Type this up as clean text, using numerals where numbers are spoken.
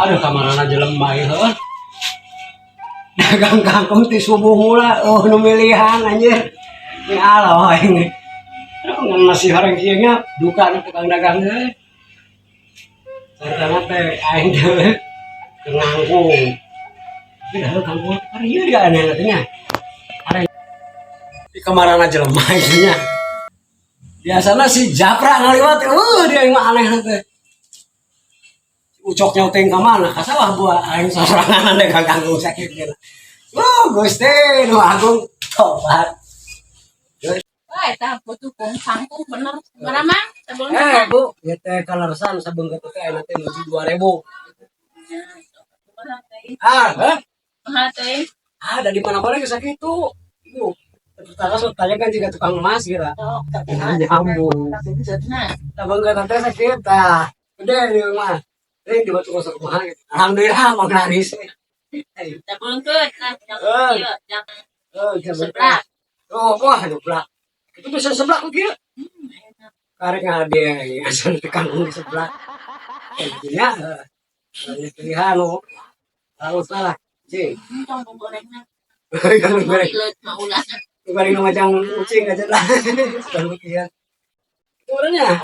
Aduh kamarana jelema ieu heuh. Dagang kangkung ti subuh mula nu milihan anjir. Ini aloh ini. Ngan masih orang kieu nya duka nu tukang dagang teh. Sartana teh aing teh ngangkung. Tapi dah kangkung ari ieu dia aneh teh nya. Ari di kamarana jelema ieu nya. Biasana si Japra ngaliwat dia mah aneh teh. Ucok nyauteng ka mana? Kasalah buah aing sorangan dagang kangkung sakit geus. Gusti nu agung tobat. Wah, eta butuh kangkung bener. Marama, sebelumnya. Bu, ieu teh kalersan sabeungkeut teh aya teh nuju 2000. Mahal teh. Ada di mana-mana geus sakitu. Ieu. Pertama tanya kan juga tukang emas gitu. Nyambung. Nah, Sabeungkeut teh sakit tah. Gede ieu mah. Ini di batu kosong kumaha gitu. Alhamdulillah mah laris. sebelum ke, sebelah. Wah, sebelah. Itu bisa sebelah kok kieu. Karek ngade asal tekan di sebelah. Ya. Banyak pilihan lo. Kalau salah, cing. Tong gorengna. Kalau goreng, Mau ulah. goreng macam kucing aja lah. Kalau kieu. Turunnya.